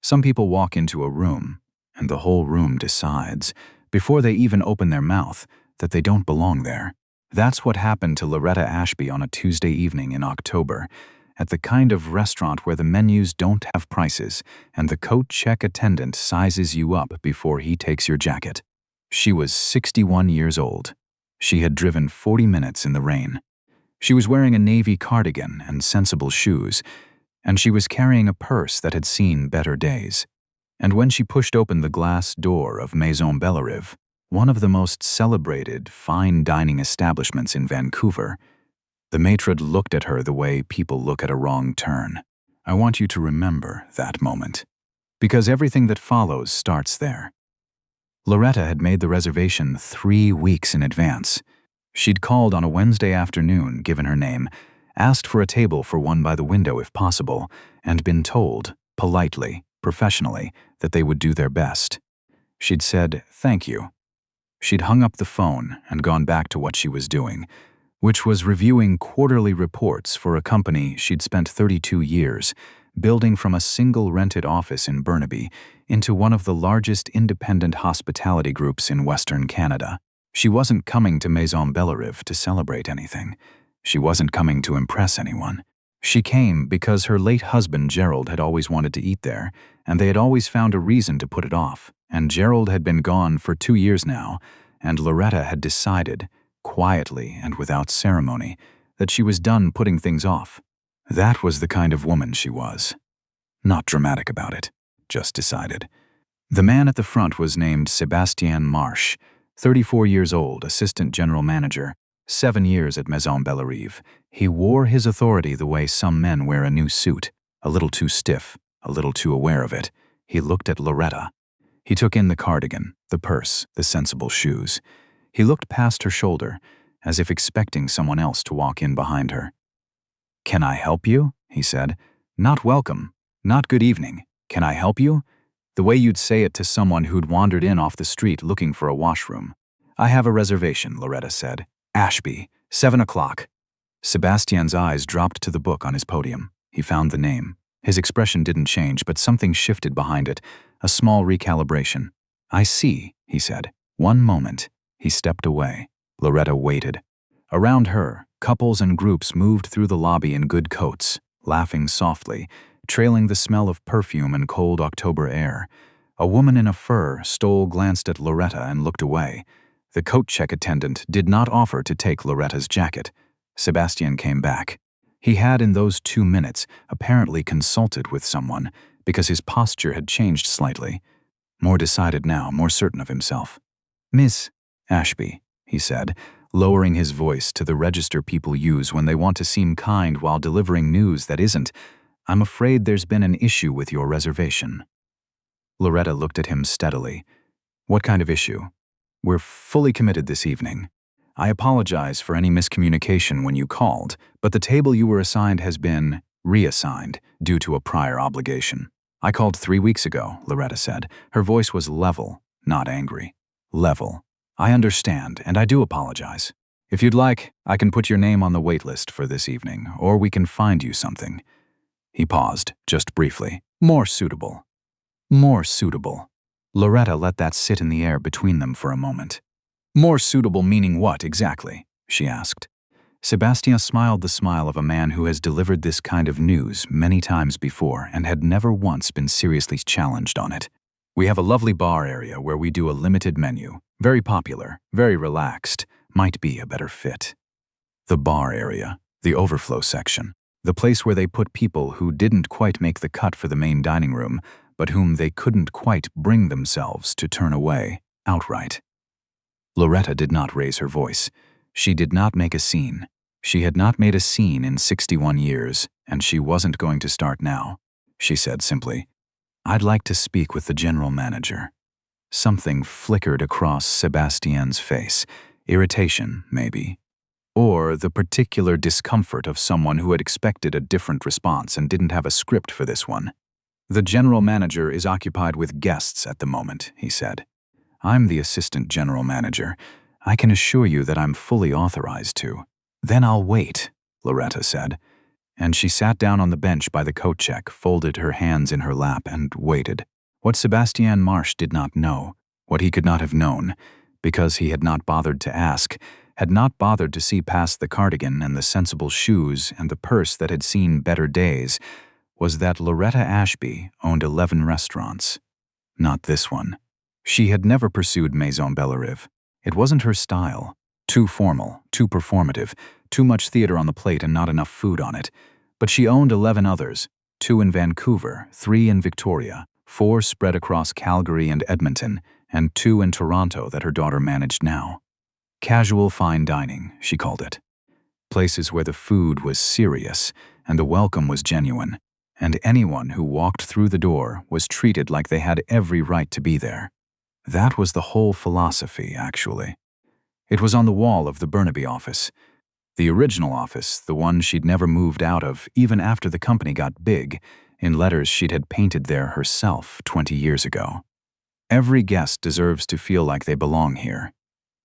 Some people walk into a room, and the whole room decides, before they even open their mouth, that they don't belong there. That's what happened to Loretta Ashby on a Tuesday evening in October, at the kind of restaurant where the menus don't have prices and the coat check attendant sizes you up before he takes your jacket. She was 61 years old. She had driven 40 minutes in the rain. She was wearing a navy cardigan and sensible shoes, and she was carrying a purse that had seen better days. And when she pushed open the glass door of Maison Bellerive, one of the most celebrated fine dining establishments in Vancouver, the maitre d' looked at her the way people look at a wrong turn. I want you to remember that moment, because everything that follows starts there. Loretta had made the reservation 3 weeks in advance. She'd called on a Wednesday afternoon, given her name, asked for a table for one by the window if possible, and been told, politely, professionally, that they would do their best. She'd said, "Thank you." She'd hung up the phone and gone back to what she was doing, which was reviewing quarterly reports for a company she'd spent 32 years building from a single rented office in Burnaby into one of the largest independent hospitality groups in Western Canada. She wasn't coming to Maison Bellerive to celebrate anything. She wasn't coming to impress anyone. She came because her late husband Gerald had always wanted to eat there, and they had always found a reason to put it off, and Gerald had been gone for 2 years now, and Loretta had decided, quietly and without ceremony, that she was done putting things off. That was the kind of woman she was. Not dramatic about it, just decided. The man at the front was named Sébastien Marsh, 34 years old, assistant general manager, 7 years at Maison Bellerive. He wore his authority the way some men wear a new suit, a little too stiff, a little too aware of it. He looked at Loretta. He took in the cardigan, the purse, the sensible shoes. He looked past her shoulder, as if expecting someone else to walk in behind her. "Can I help you?" he said. "Not welcome, not good evening. Can I help you?" The way you'd say it to someone who'd wandered in off the street looking for a washroom. "I have a reservation," Loretta said. "Ashby, 7 o'clock. Sebastian's eyes dropped to the book on his podium. He found the name. His expression didn't change, but something shifted behind it, a small recalibration. "I see," he said. "One moment." He stepped away. Loretta waited. Around her, couples and groups moved through the lobby in good coats, laughing softly, trailing the smell of perfume and cold October air. A woman in a fur stole glanced at Loretta and looked away. The coat check attendant did not offer to take Loretta's jacket. Sebastian came back. He had, in those 2 minutes, apparently consulted with someone, because his posture had changed slightly. More decided now, more certain of himself. "Miss Ashby," he said, lowering his voice to the register people use when they want to seem kind while delivering news that isn't, "I'm afraid there's been an issue with your reservation." Loretta looked at him steadily. "What kind of issue?" "We're fully committed this evening. I apologize for any miscommunication when you called, but the table you were assigned has been reassigned due to a prior obligation." "I called 3 weeks ago," Loretta said. Her voice was level, not angry. Level. "I understand, and I do apologize. If you'd like, I can put your name on the wait list for this evening, or we can find you something." He paused, just briefly. "More suitable." More suitable. Loretta let that sit in the air between them for a moment. "More suitable meaning what, exactly?" she asked. Sebastien smiled the smile of a man who has delivered this kind of news many times before and had never once been seriously challenged on it. "We have a lovely bar area where we do a limited menu. Very popular, very relaxed. Might be a better fit." The bar area, the overflow section, the place where they put people who didn't quite make the cut for the main dining room, but whom they couldn't quite bring themselves to turn away, outright. Loretta did not raise her voice. She did not make a scene. She had not made a scene in 61 years, and she wasn't going to start now. She said simply, "I'd like to speak with the general manager." Something flickered across Sebastien's face. Irritation, maybe. Or the particular discomfort of someone who had expected a different response and didn't have a script for this one. "The general manager is occupied with guests at the moment," he said. "I'm the assistant general manager. I can assure you that I'm fully authorized to." "Then I'll wait," Loretta said. and she sat down on the bench by the coat check, folded her hands in her lap, and waited. What Sebastian Marsh did not know, what he could not have known, because he had not bothered to ask, had not bothered to see past the cardigan and the sensible shoes and the purse that had seen better days, was that Loretta Ashby owned 11 restaurants. Not this one. She had never pursued Maison Bellerive. It wasn't her style. Too formal, too performative, too much theater on the plate and not enough food on it. But she owned 11 others, 2 in Vancouver, 3 in Victoria, 4 spread across Calgary and Edmonton, and 2 in Toronto that her daughter managed now. Casual fine dining, she called it. Places where the food was serious and the welcome was genuine, and anyone who walked through the door was treated like they had every right to be there. That was the whole philosophy, actually. It was on the wall of the Burnaby office. The original office, the one she'd never moved out of even after the company got big, in letters she'd had painted there herself 20 years ago. Every guest deserves to feel like they belong here.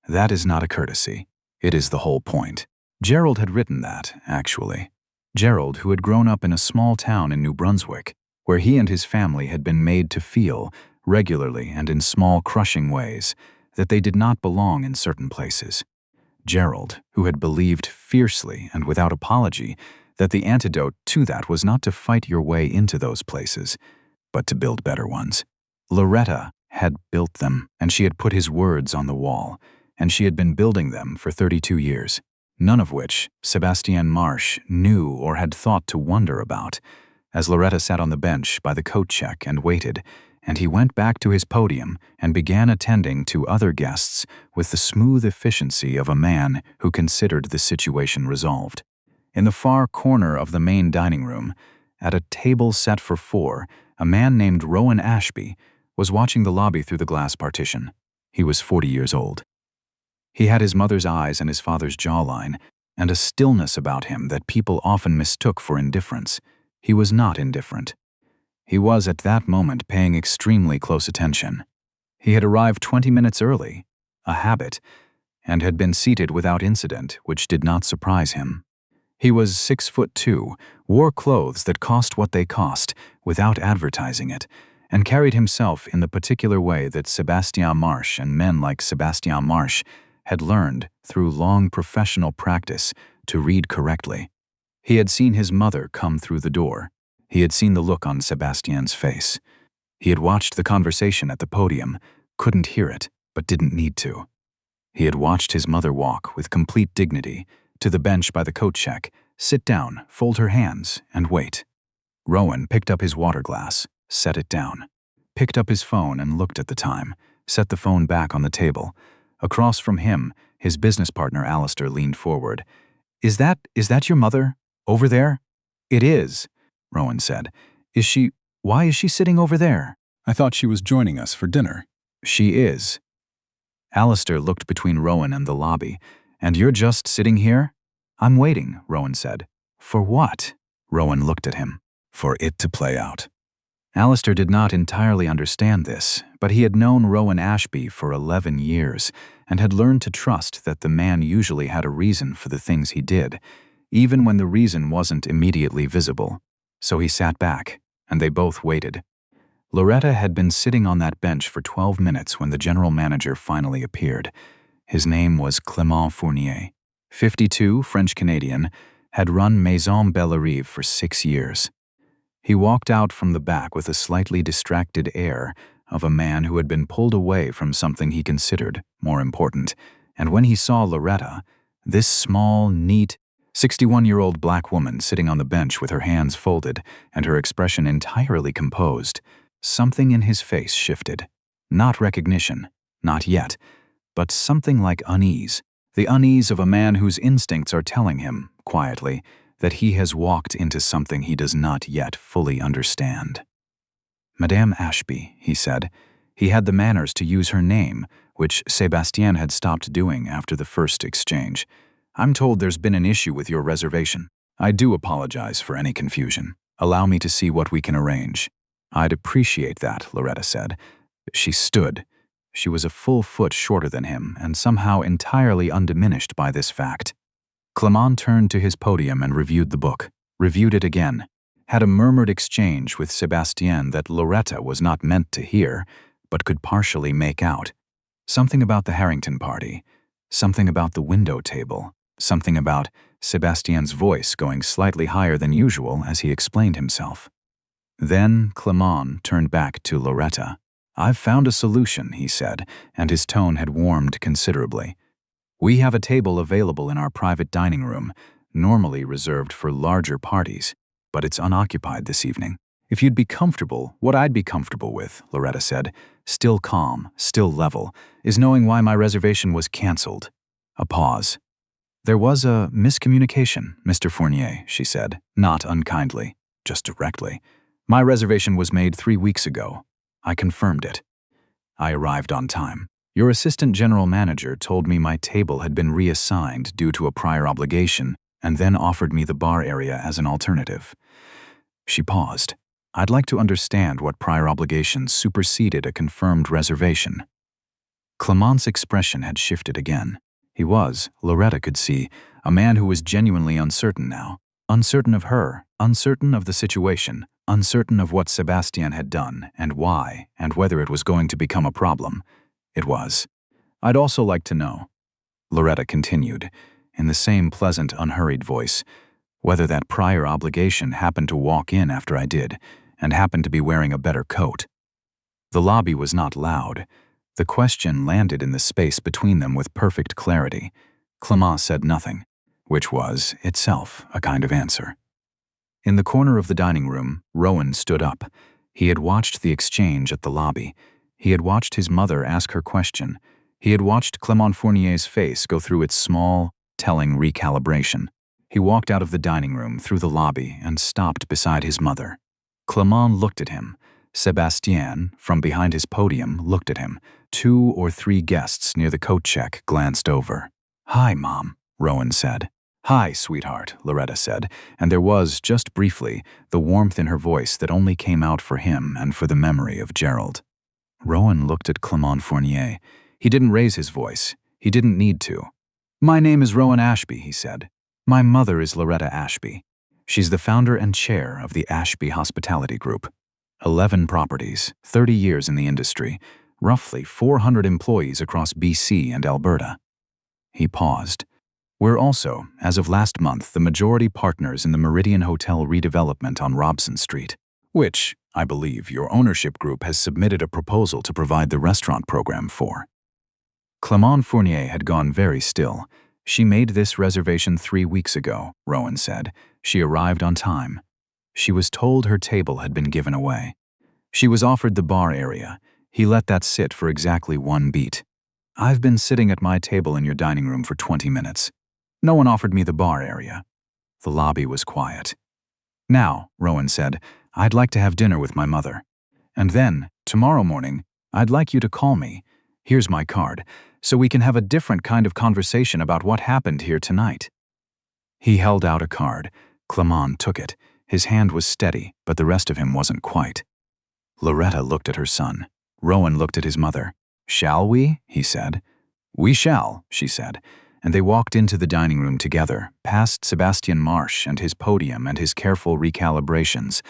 That is not a courtesy. It is the whole point. Gerald had written that, actually. Gerald, who had grown up in a small town in New Brunswick, where he and his family had been made to feel, regularly and in small crushing ways, that they did not belong in certain places. Gerald, who had believed fiercely and without apology that the antidote to that was not to fight your way into those places, but to build better ones. Loretta had built them, and she had put his words on the wall, and she had been building them for 32 years, none of which Sebastian Marsh knew or had thought to wonder about. As Loretta sat on the bench by the coat check and waited, and he went back to his podium and began attending to other guests with the smooth efficiency of a man who considered the situation resolved. In the far corner of the main dining room, at a table set for 4, a man named Loretta Ashby was watching the lobby through the glass partition. He was 40 years old. He had his mother's eyes and his father's jawline, and a stillness about him that people often mistook for indifference. He was not indifferent. He was at that moment paying extremely close attention. He had arrived 20 minutes early, a habit, and had been seated without incident, which did not surprise him. He was 6'2", wore clothes that cost what they cost without advertising it, and carried himself in the particular way that Sebastian Marsh and men like Sebastian Marsh had learned through long professional practice to read correctly. He had seen his mother come through the door. He had seen the look on Sebastian's face. He had watched the conversation at the podium, couldn't hear it, but didn't need to. He had watched his mother walk with complete dignity to the bench by the coat check, sit down, fold her hands, and wait. Rowan picked up his water glass, set it down, picked up his phone and looked at the time, set the phone back on the table. Across from him, his business partner Alistair leaned forward. Is that your mother? Over there?" "It is," Rowan said. Why is she sitting over there?" "I thought she was joining us for dinner." "She is." Alistair looked between Rowan and the lobby. "And you're just sitting here?" "I'm waiting," Rowan said. "For what?" Rowan looked at him. "For it to play out." Alistair did not entirely understand this, but he had known Loretta Ashby for 11 years and had learned to trust that the man usually had a reason for the things he did, even when the reason wasn't immediately visible. So he sat back, and they both waited. Loretta had been sitting on that bench for 12 minutes when the general manager finally appeared. His name was Clément Fournier. 52, French-Canadian, had run Maison Bellerive for 6 years. He walked out from the back with a slightly distracted air of a man who had been pulled away from something he considered more important, and when he saw Loretta, this small, neat, 61-year-old black woman sitting on the bench with her hands folded and her expression entirely composed, something in his face shifted. Not recognition, not yet, but something like unease, the unease of a man whose instincts are telling him, quietly, that he has walked into something he does not yet fully understand. "Madame Ashby," he said. He had the manners to use her name, which Sebastian had stopped doing after the first exchange. "I'm told there's been an issue with your reservation. I do apologize for any confusion. Allow me to see what we can arrange." "I'd appreciate that," Loretta said. She stood. She was a full foot shorter than him and somehow entirely undiminished by this fact. Clément turned to his podium and reviewed the book. reviewed it again, had a murmured exchange with Sebastian that Loretta was not meant to hear, but could partially make out. Something about the Harrington party, something about the window table, something about Sebastian's voice going slightly higher than usual as he explained himself. Then Clement turned back to Loretta. "I've found a solution," he said, and his tone had warmed considerably. "We have a table available in our private dining room, normally reserved for larger parties, but it's unoccupied this evening. If you'd be comfortable, what I'd be comfortable with," Loretta said, still calm, still level, "is knowing why my reservation was canceled." A pause. "There was a miscommunication, Mr. Fournier," she said, not unkindly, just directly. "My reservation was made 3 weeks ago. I confirmed it. I arrived on time. Your assistant general manager told me my table had been reassigned due to a prior obligation and then offered me the bar area as an alternative." She paused. "I'd like to understand what prior obligation superseded a confirmed reservation." Clement's expression had shifted again. He was, Loretta could see, a man who was genuinely uncertain now. Uncertain of her, uncertain of the situation, uncertain of what Sebastian had done and why and whether it was going to become a problem. It was. "I'd also like to know," Loretta continued, in the same pleasant, unhurried voice, "whether that prior obligation happened to walk in after I did and happened to be wearing a better coat." The lobby was not loud. The question landed in the space between them with perfect clarity. Clement said nothing, which was, itself, a kind of answer. In the corner of the dining room, Rowan stood up. He had watched the exchange at the lobby. He had watched his mother ask her question. He had watched Clement Fournier's face go through its small, telling recalibration. He walked out of the dining room, through the lobby, and stopped beside his mother. Clement looked at him. Sebastian, from behind his podium, looked at him. 2 or 3 guests near the coat check glanced over. "Hi, Mom," Rowan said. "Hi, sweetheart," Loretta said, and there was, just briefly, the warmth in her voice that only came out for him and for the memory of Gerald. Rowan looked at Clement Fournier. He didn't raise his voice. He didn't need to. "My name is Rowan Ashby," he said. "My mother is Loretta Ashby. She's the founder and chair of the Ashby Hospitality Group. 11 properties, 30 years in the industry, roughly 400 employees across BC and Alberta." He paused. "We're also, as of last month, the majority partners in the Meridian Hotel redevelopment on Robson Street, which, I believe, your ownership group has submitted a proposal to provide the restaurant program for." Clement Fournier had gone very still. "She made this reservation 3 weeks ago," Rowan said. "She arrived on time. She was told her table had been given away. She was offered the bar area. He let that sit for exactly 1 beat. I've been sitting at my table in your dining room for 20 minutes. No one offered me the bar area." The lobby was quiet. "Now," Rowan said, "I'd like to have dinner with my mother. And then, tomorrow morning, I'd like you to call me. Here's my card, so we can have a different kind of conversation about what happened here tonight." He held out a card. Clement took it. His hand was steady, but the rest of him wasn't quite. Loretta looked at her son. Rowan looked at his mother. "Shall we?" he said. "We shall," she said, and they walked into the dining room together, past Sebastian Marsh and his podium and his careful recalibrations,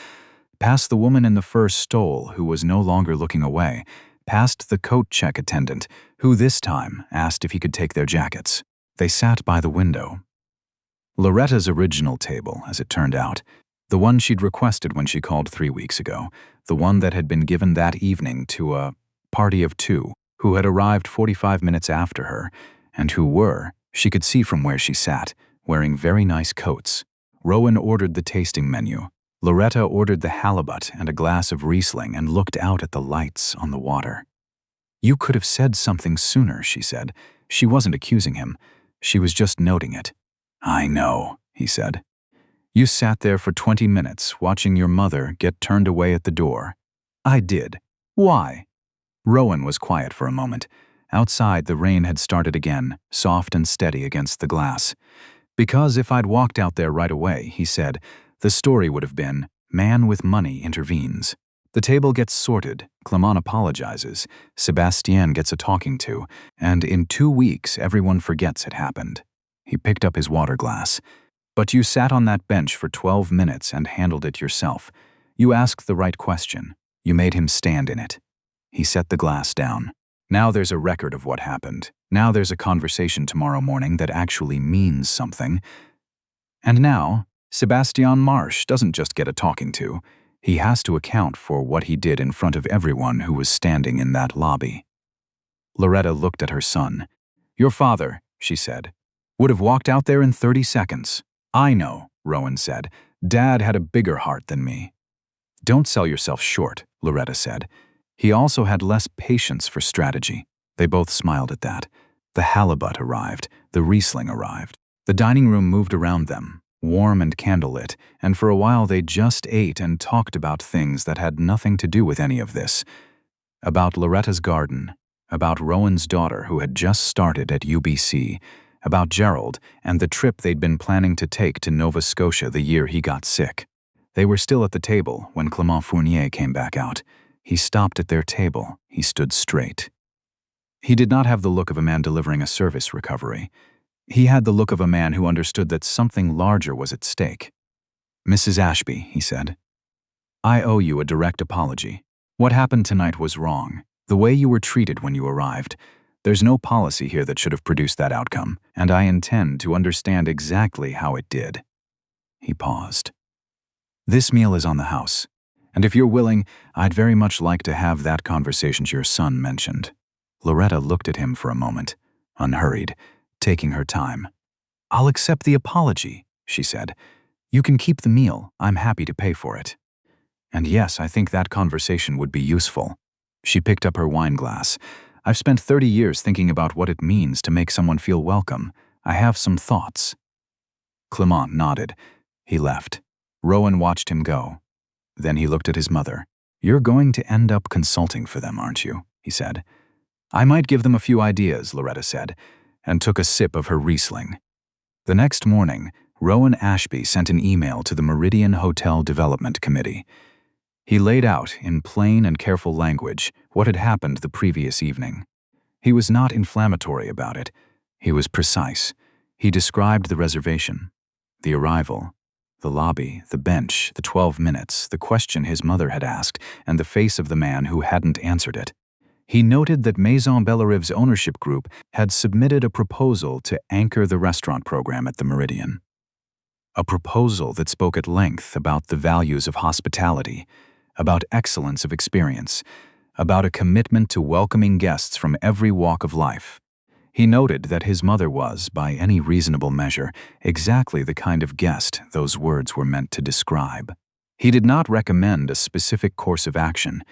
past the woman in the fur stole who was no longer looking away, past the coat check attendant, who this time asked if he could take their jackets. They sat by the window. Loretta's original table, as it turned out, the one she'd requested when she called 3 weeks ago, the one that had been given that evening to a party of 2 who had arrived 45 minutes after her, and who were, she could see from where she sat, wearing very nice coats. Rowan ordered the tasting menu. Loretta ordered the halibut and a glass of Riesling and looked out at the lights on the water. "You could have said something sooner," she said. She wasn't accusing him. She was just noting it. "I know," he said. "You sat there for 20 minutes watching your mother get turned away at the door." "I did. Why?" Rowan was quiet for a moment. Outside, the rain had started again, soft and steady against the glass. "Because if I'd walked out there right away," he said, "the story would have been, man with money intervenes. The table gets sorted, Clement apologizes, Sebastian gets a talking to, and in 2 weeks everyone forgets it happened." He picked up his water glass. But you sat on that bench for 12 minutes and handled it yourself. You asked the right question. You made him stand in it. He set the glass down. Now there's a record of what happened. Now there's a conversation tomorrow morning that actually means something. And now, Sebastian Marsh doesn't just get a talking to. He has to account for what he did in front of everyone who was standing in that lobby. Loretta looked at her son. "Your father," she said, "would have walked out there in 30 seconds. I know," Rowan said. "Dad had a bigger heart than me." "Don't sell yourself short," Loretta said. He also had less patience for strategy. They both smiled at that. The halibut arrived. The Riesling arrived. The dining room moved around them, warm and candlelit, and for a while they just ate and talked about things that had nothing to do with any of this. About Loretta's garden, about Rowan's daughter who had just started at UBC, about Gerald and the trip they'd been planning to take to Nova Scotia the year he got sick. They were still at the table when Clement Fournier came back out. He stopped at their table. He stood straight. He did not have the look of a man delivering a service recovery. He had the look of a man who understood that something larger was at stake. "Mrs. Ashby," he said, "I owe you a direct apology. What happened tonight was wrong. The way you were treated when you arrived. There's no policy here that should have produced that outcome, and I intend to understand exactly how it did." He paused. "This meal is on the house, and if you're willing, I'd very much like to have that conversation your son mentioned." Loretta looked at him for a moment, unhurried, taking her time. "I'll accept the apology," she said. "You can keep the meal. I'm happy to pay for it. And yes, I think that conversation would be useful." She picked up her wine glass. "I've spent 30 years thinking about what it means to make someone feel welcome. I have some thoughts." Clement nodded. He left. Rowan watched him go. Then he looked at his mother. "You're going to end up consulting for them, aren't you?" he said. "I might give them a few ideas," Loretta said, and took a sip of her Riesling. The next morning, Rowan Ashby sent an email to the Meridian Hotel Development Committee. He laid out, in plain and careful language, what had happened the previous evening. He was not inflammatory about it. He was precise. He described the reservation, the arrival, the lobby, the bench, the 12 minutes, the question his mother had asked, and the face of the man who hadn't answered it. He noted that Maison Bellerive's ownership group had submitted a proposal to anchor the restaurant program at the Meridian. A proposal that spoke at length about the values of hospitality, about excellence of experience, about a commitment to welcoming guests from every walk of life. He noted that his mother was, by any reasonable measure, exactly the kind of guest those words were meant to describe. He did not recommend a specific course of action.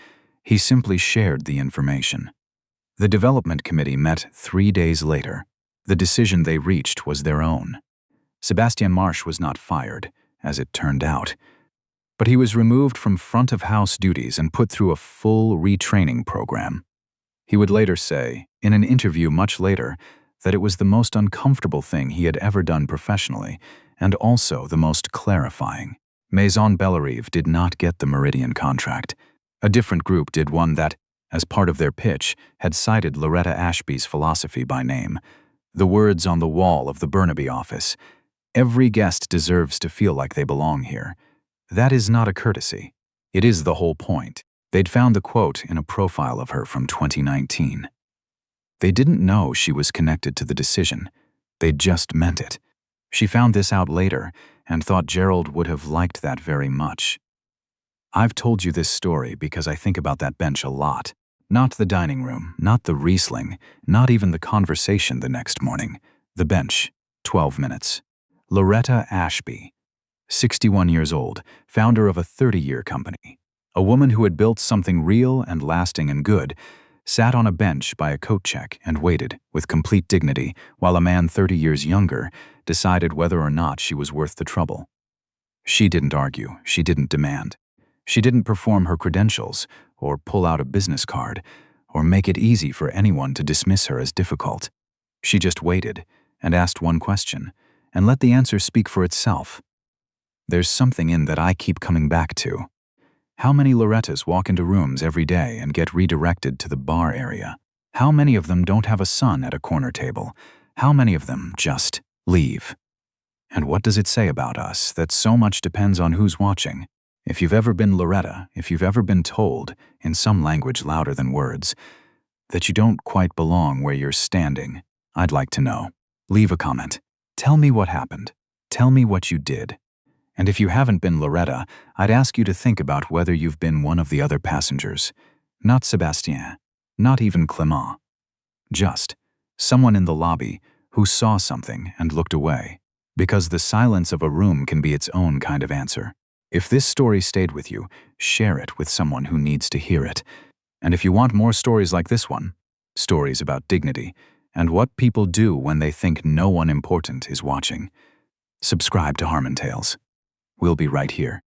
He simply shared the information. The development committee met 3 days later. The decision they reached was their own. Sebastian Marsh was not fired, as it turned out, but he was removed from front-of-house duties and put through a full retraining program. He would later say, in an interview much later, that it was the most uncomfortable thing he had ever done professionally, and also the most clarifying. Maison Bellerive did not get the Meridian contract. A different group did, one that, as part of their pitch, had cited Loretta Ashby's philosophy by name. The words on the wall of the Burnaby office: "Every guest deserves to feel like they belong here." That is not a courtesy. It is the whole point. They'd found the quote in a profile of her from 2019. They didn't know she was connected to the decision. They'd just meant it. She found this out later and thought Gerald would have liked that very much. I've told you this story because I think about that bench a lot. Not the dining room, not the Riesling, not even the conversation the next morning. The bench, 12 minutes. Loretta Ashby, 61 years old, founder of a 30-year company. A woman who had built something real and lasting and good, sat on a bench by a coat check and waited, with complete dignity, while a man 30 years younger decided whether or not she was worth the trouble. She didn't argue. She didn't demand. She didn't perform her credentials, or pull out a business card, or make it easy for anyone to dismiss her as difficult. She just waited, and asked one question, and let the answer speak for itself. There's something in that I keep coming back to. How many Lorettas walk into rooms every day and get redirected to the bar area? How many of them don't have a son at a corner table? How many of them just leave? And what does it say about us that so much depends on who's watching? If you've ever been Loretta, if you've ever been told, in some language louder than words, that you don't quite belong where you're standing, I'd like to know. Leave a comment. Tell me what happened. Tell me what you did. And if you haven't been Loretta, I'd ask you to think about whether you've been one of the other passengers. Not Sebastien, not even Clément. Just someone in the lobby who saw something and looked away. Because the silence of a room can be its own kind of answer. If this story stayed with you, share it with someone who needs to hear it. And if you want more stories like this one, stories about dignity and what people do when they think no one important is watching, subscribe to Harmon Tales. We'll be right here.